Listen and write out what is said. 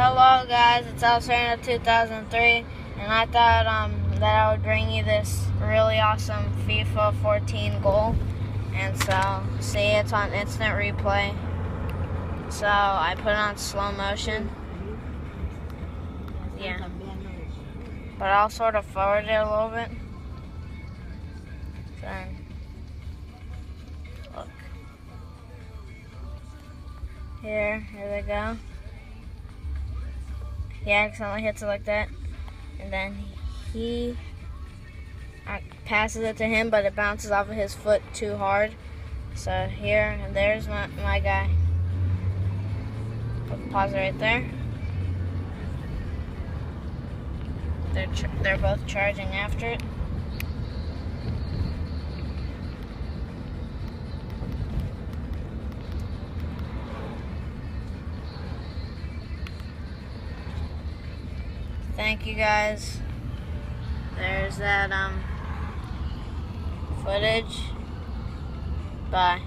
Hello guys, it's El Sereno 2003, and I thought that I would bring you this really awesome FIFA 14 goal. And so, see, it's on instant replay. So I put it on slow motion. Yeah. But I'll sort of forward it a little bit. Then, look. Here they go. He accidentally hits it like that, and then he passes it to him, but it bounces off of his foot too hard. So here, and there's my guy. Pause it right there. They're both charging after it. Thank you guys. There's that footage. Bye.